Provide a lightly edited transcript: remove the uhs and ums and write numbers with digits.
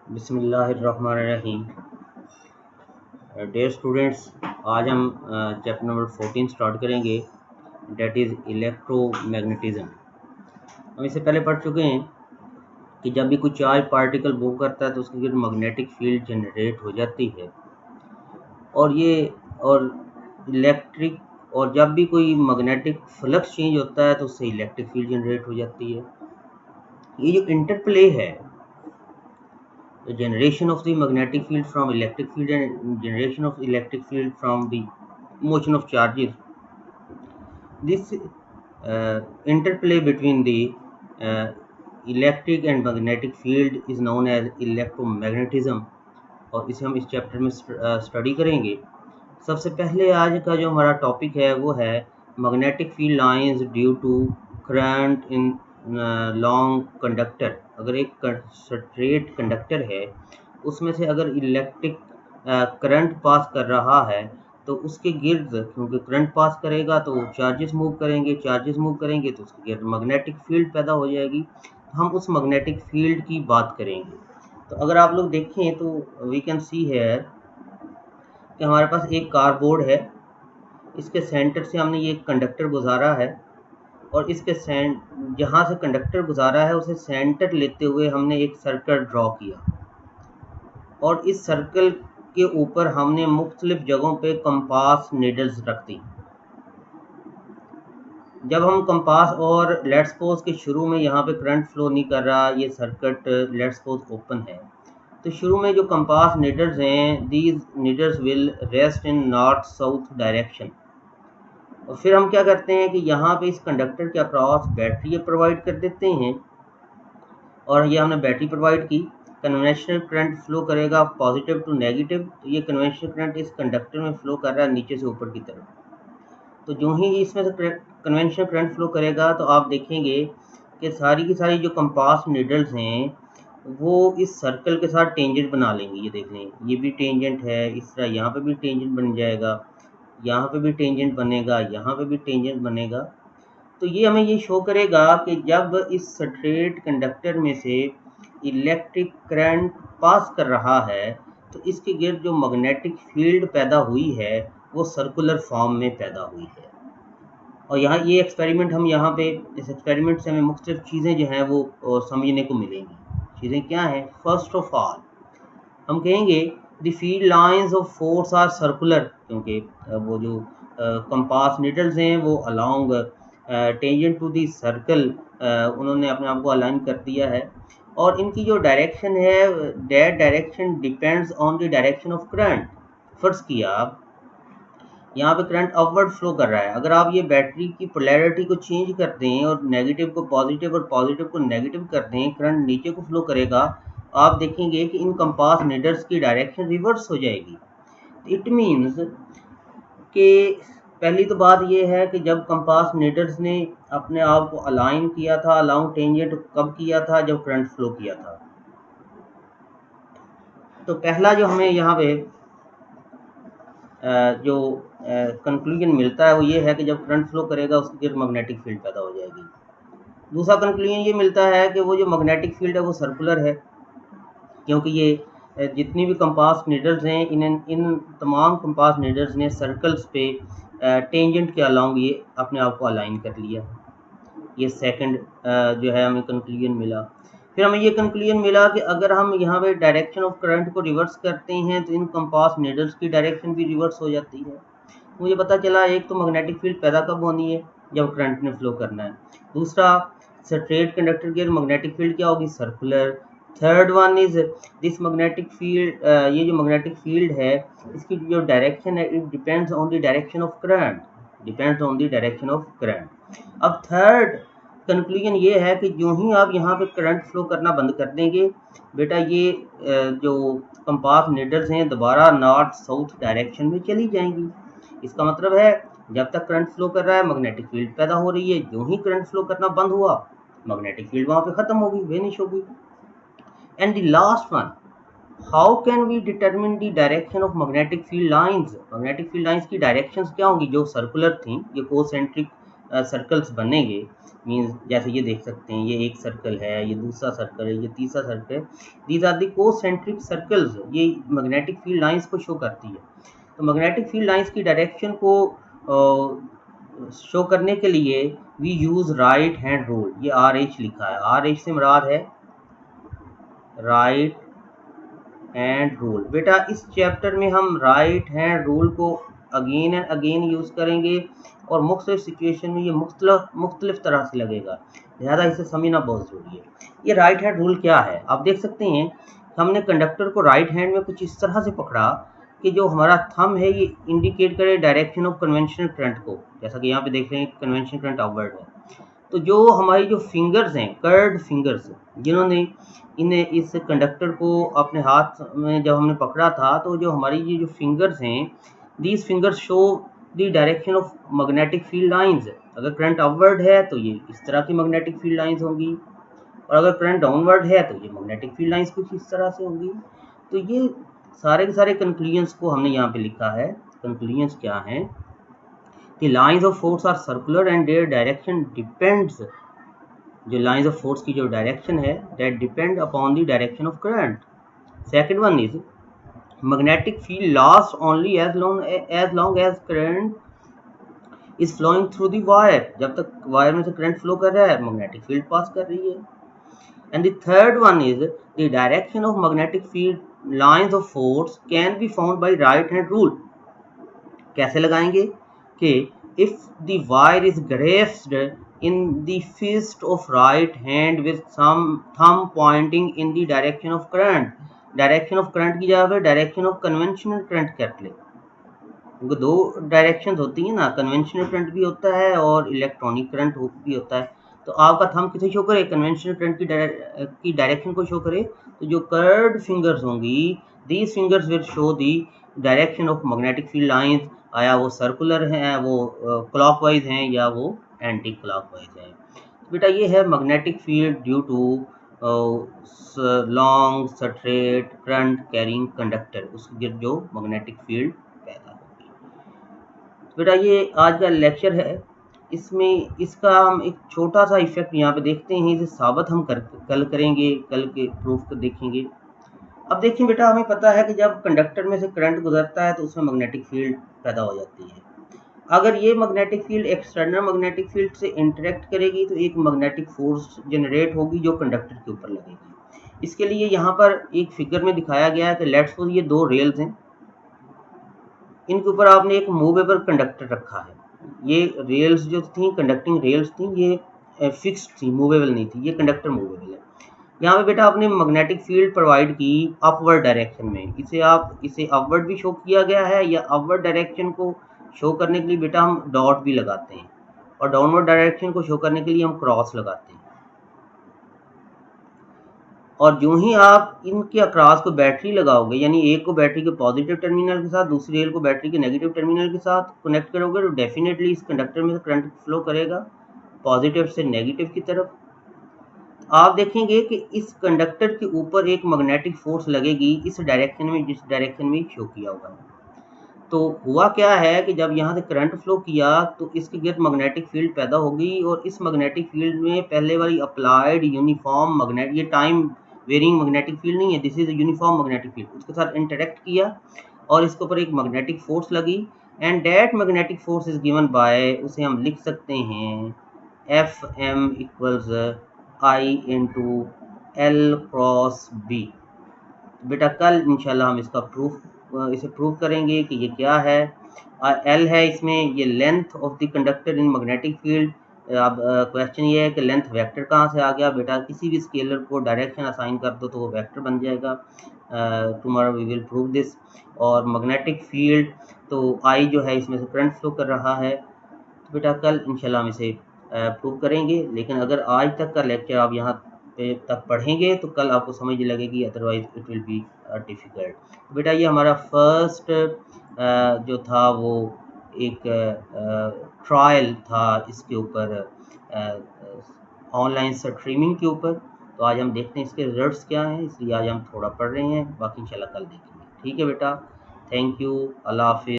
बिस्मिल्लाहिर्रहमानिर्रहीम। Dear students, आज हम चैप्टर नंबर 14 स्टार्ट करेंगे, डेट इज़ इलेक्ट्रोमैग्नेटिज्म। हम इससे पहले पढ़ चुके हैं कि जब भी कोई चार्ज पार्टिकल मूव करता है तो उसकी जो मैग्नेटिक फील्ड जनरेट हो जाती है और इलेक्ट्रिक और जब भी कोई मैग्नेटिक फ्लक्स चेंज होता है तो उससे इलेक्ट्रिक फील्ड जनरेट हो जाती है। ये जो इंटरप्ले है, the generation of the magnetic field from electric field and generation of electric field from the motion of charges, this interplay between the uh, electric and magnetic field is known as electromagnetism, और इसे हम इस chapter में study करेंगे। सबसे पहले आज का जो हमारा टॉपिक है वो है magnetic field lines due to current in long conductor. अगर एक स्ट्रेट कंडक्टर है उसमें से अगर इलेक्ट्रिक करंट पास कर रहा है तो उसके गिर्द, क्योंकि करंट पास करेगा तो चार्जेस मूव करेंगे तो उसके गिर्द मैग्नेटिक फील्ड पैदा हो जाएगी। तो हम उस मैग्नेटिक फील्ड की बात करेंगे। तो अगर आप लोग देखें तो वी कैन सी है कि हमारे पास एक कार्डबोर्ड है, इसके सेंटर से हमने ये कंडक्टर गुजारा है और इसके जहाँ से कंडक्टर गुजारा है उसे सेंटर लेते हुए हमने एक सर्कल ड्रॉ किया और इस सर्कल के ऊपर हमने मुख्तलिफ जगहों पे कंपास नीडल्स रख दी। जब हम कंपास और लेट्स सपोज के शुरू में यहाँ पे करंट फ्लो नहीं कर रहा, ये सर्किट लेट्स सपोज ओपन है, तो शुरू में जो कंपास नीडल्स हैं, these needles will rest in north south direction. और फिर हम क्या करते हैं कि यहाँ पे इस कंडक्टर के अक्रॉस बैटरी प्रोवाइड कर देते हैं और ये हमने बैटरी प्रोवाइड की। कन्वेंशनल करंट फ्लो करेगा पॉजिटिव टू नेगेटिव, तो ये कन्वेंशनल करंट इस कंडक्टर में फ्लो कर रहा है नीचे से ऊपर की तरफ। तो जो ही इसमें से कन्वेंशनल करंट फ्लो करेगा तो आप देखेंगे कि सारी की सारी जो कंपास नीडल्स हैं वो इस सर्कल के साथ टेंजेंट बना लेंगी। ये देख लें, ये भी टेंजेंट है, इस तरह यहाँ पे भी टेंजेंट बन जाएगा, यहाँ पे भी टेंजेंट बनेगा, यहाँ पे भी टेंजेंट बनेगा। तो ये हमें ये शो करेगा कि जब इस स्ट्रेट कंडक्टर में से इलेक्ट्रिक करंट पास कर रहा है तो इसके गिर्द जो मैग्नेटिक फील्ड पैदा हुई है वो सर्कुलर फॉर्म में पैदा हुई है। और यहाँ ये एक्सपेरिमेंट हम यहाँ पे इस एक्सपेरिमेंट से हमें मुख्तलिफ चीज़ें जो हैं वो समझने को मिलेंगी। चीज़ें क्या हैं? फर्स्ट ऑफ ऑल हम कहेंगे the field lines of force are circular, क्योंकि वो जो कंपास नीडल्स हैं वो along tangent to the circle उन्होंने अपने आप को अलाइन कर दिया है और इनकी जो डायरेक्शन है that direction depends on the direction of current. फर्ज किया आप यहाँ पे करंट अपवर्ड फ्लो कर रहा है, अगर आप ये बैटरी की पोलैरिटी को चेंज कर दें और नेगेटिव को पॉजिटिव और पॉजिटिव को नेगेटिव कर दें, करंट नीचे को फ्लो करेगा। आप देखेंगे कि इन कंपास नीडल्स की डायरेक्शन रिवर्स हो जाएगी। इट मीन्स कि पहली तो बात यह है कि जब कंपास नीडल्स ने अपने आप को अलाइन किया था अलाउंग टेंजेंट, कब किया था? जब करंट फ्लो किया था। तो पहला जो हमें यहाँ पे जो कंक्लूजन मिलता है वो ये है कि जब करंट फ्लो करेगा उसकी गिर्द मैग्नेटिक फील्ड पैदा हो जाएगी। दूसरा कंक्लूजन ये मिलता है कि वो जो मैग्नेटिक फील्ड है वो सर्कुलर है, क्योंकि ये जितनी भी कंपास नीडल्स हैं इन तमाम कंपास नीडल्स ने सर्कल्स पे टेंजेंट के अलोंग ये अपने आप को अलाइन कर लिया। ये सेकंड जो है हमें कंक्लूजन मिला। फिर हमें ये कंक्लूजन मिला कि अगर हम यहाँ पे डायरेक्शन ऑफ करंट को रिवर्स करते हैं तो इन कंपास नीडल्स की डायरेक्शन भी रिवर्स हो जाती है। मुझे पता चला एक तो मैग्नेटिक फील्ड पैदा कब होनी है? जब करंट ने फ्लो करना है। दूसरा, स्ट्रेट कंडक्टर की मैग्नेटिक फील्ड क्या होगी? Circular. Third one is this magnetic field, ये जो मैग्नेटिक फील्ड है इसकी जो डायरेक्शन है it depends on the direction of current, अब थर्ड कंक्लूजन ये है कि जो ही आप यहाँ पे करंट फ्लो करना बंद कर देंगे बेटा, ये जो कंपास नीडल्स हैं दोबारा नॉर्थ साउथ डायरेक्शन में चली जाएंगी। इसका मतलब है जब तक करंट फ्लो कर रहा है मैग्नेटिक फील्ड पैदा हो रही है, जो ही करंट फ्लो करना बंद हुआ मैग्नेटिक फील्ड वहाँ पे खत्म हो गई, वेनिश हो गई। And the last one, how can we determine the direction of magnetic field lines? Magnetic field lines की डायरेक्शंस क्या होंगी? जो सर्कुलर थी, ये कोसेंट्रिक सर्कल्स बनेंगे, मीन्स जैसे ये देख सकते हैं, ये एक सर्कल है, ये दूसरा सर्कल है, ये तीसरा सर्कल है, these are the concentric circles, ये मैग्नेटिक फील्ड लाइंस को शो करती है। तो मैग्नेटिक फील्ड लाइंस की डायरेक्शन को शो करने के लिए we use right hand rule, ये RH लिखा है, RH से मुराद है राइट हैंड रूल। बेटा इस चैप्टर में हम राइट हैंड रूल को अगेन एंड अगेन यूज़ करेंगे और मुख्तलिफ सिचुएशन में ये मुख्तलिफ तरह से लगेगा, लिहाजा इसे समझना बहुत ज़रूरी है। ये राइट हैंड रूल क्या है, आप देख सकते हैं हमने कंडक्टर को राइट हैंड में कुछ इस तरह से पकड़ा कि जो हमारा थंब है ये इंडिकेट करे डायरेक्शन ऑफ कन्वेंशनल करंट को, जैसा कि यहाँ पे देख रहे हैं कन्वेंशनल करंट अपवर्ड है। तो जो हमारी जो फिंगर्स हैं, कर्व्ड फिंगर्स, जिन्होंने इन्हें इस कंडक्टर को अपने हाथ में जब हमने पकड़ा था, तो जो हमारी ये जो फिंगर्स हैं, these fingers show the direction of magnetic field lines. अगर करंट अपवर्ड है तो ये इस तरह की मैग्नेटिक फील्ड लाइंस होंगी, और अगर करंट डाउनवर्ड है तो ये मैग्नेटिक फील्ड लाइंस कुछ इस तरह से होंगी। तो ये सारे के सारे कंक्लूजन्स को हमने यहाँ पे लिखा है। कंक्लूजन्स क्या हैं? The lines of force are circular and their direction depends, जो lines of force की जो direction है that depend upon the direction of current. Second one is magnetic field lasts only as long as current is flowing through the wire, जब तक wire में से current flow कर रहा है मैग्नेटिक फील्ड पास कर रही है। And the third one is the direction of magnetic field lines of force can be found by right hand rule. कैसे लगाएंगे कि if the wire is grasped in the fist of right hand with some thumb pointing in the direction of current, direction of current की जगह पे direction of conventional current कर ले, क्योंकि दो डायरेक्शन होती है ना, कन्वेंशनल करंट भी होता है और इलेक्ट्रॉनिक करंट भी होता है। तो आपका थंब किसे शो करे, कन्वेंशनल करंट की डायरेक्शन को शो करे। तो जो कर्व्ड फिंगर्स होंगी, these fingers will show the direction of magnetic field lines, आया वो सर्कुलर हैं, वो क्लॉकवाइज हैं, या वो एंटी क्लॉकवाइज हैं। तो बेटा ये है magnetic field due to long straight current carrying conductor, उसके गिर्द जो मैग्नेटिक फील्ड पैदा होगी। बेटा ये आज का लेक्चर है, इसमें इसका हम एक छोटा सा इफेक्ट यहाँ पे देखते हैं, इसे साबित हम कल करेंगे, कल के प्रूफ को देखेंगे। अब देखिए बेटा, हमें पता है कि जब कंडक्टर में से करंट गुजरता है तो उसमें मैग्नेटिक फील्ड पैदा हो जाती है। अगर ये magnetic field external magnetic field से इंटरेक्ट करेगी तो एक मैग्नेटिक फोर्स जनरेट होगी जो कंडक्टर के ऊपर लगेगी। इसके लिए यहाँ पर एक फिगर में दिखाया गया है कि लेट्स सपोज ये दो रेल्स हैं, इनके ऊपर आपने एक मूवेबल कंडक्टर रखा है। ये रेल्स जो थी, कंडक्टिंग रेल्स थी, ये फिक्स्ड थी, मूवेबल नहीं थी, ये कंडक्टर मूवेबल है। यहाँ पे बेटा आपने मैग्नेटिक फील्ड प्रोवाइड की अपवर्ड डायरेक्शन में, इसे अपवर्ड भी शो किया गया है, या अपवर्ड डायरेक्शन को शो करने के लिए बेटा हम डॉट भी लगाते हैं, और डाउनवर्ड डायरेक्शन को शो करने के लिए हम क्रॉस लगाते हैं। और जो ही आप इनके अक्रॉस को बैटरी लगाओगे, यानी एक को बैटरी के पॉजिटिव टर्मिनल के साथ, दूसरी रेल को बैटरी के नेगेटिव टर्मिनल के साथ कनेक्ट करोगे, तो डेफिनेटली इस कंडक्टर में से करंट फ्लो करेगा पॉजिटिव से नेगेटिव की तरफ। आप देखेंगे कि इस कंडक्टर के ऊपर एक मैग्नेटिक फोर्स लगेगी इस डायरेक्शन में, जिस डायरेक्शन में शो किया हुआ है। तो हुआ क्या है कि जब यहाँ से करंट फ्लो किया तो इसके गिर्द मैग्नेटिक फील्ड पैदा होगी, और इस मैग्नेटिक फील्ड में पहले वाली अप्लाइड यूनिफॉर्म मैग्नेट, ये टाइम वेरिंग मैग्नेटिक फील्ड नहीं है, this is uniform magnetic field, उसके साथ इंटरेक्ट किया और इसके ऊपर एक मैग्नेटिक फोर्स लगी, and that magnetic force is given by, उसे हम लिख सकते हैं Fm equals I into L cross B। बेटा कल इंशाल्लाह हम इसे प्रूव करेंगे कि ये क्या है। L है इसमें, ये length of the conductor in magnetic field. अब क्वेश्चन ये है कि लेंथ वेक्टर कहाँ से आ गया। बेटा किसी भी स्केलर को डायरेक्शन असाइन कर दो तो वो वेक्टर बन जाएगा। Tomorrow we will prove this. और मैग्नेटिक फील्ड तो I जो है इसमें से करंट फ्लो कर रहा है। तो बेटा कल इंशाल्लाह हम इसे प्रूव करेंगे, लेकिन अगर आज तक का लेक्चर आप यहाँ तक पढ़ेंगे तो कल आपको समझ लगेगी, otherwise it will be difficult. बेटा ये हमारा फर्स्ट जो था वो एक ट्रायल था इसके ऊपर, ऑनलाइन स्ट्रीमिंग के ऊपर। तो आज हम देखते हैं इसके रिजल्ट्स क्या हैं, इसलिए आज हम थोड़ा पढ़ रहे हैं, बाकी इंशाल्लाह कल देखेंगे। ठीक है बेटा, थैंक यू, अल्लाह हाफिज़।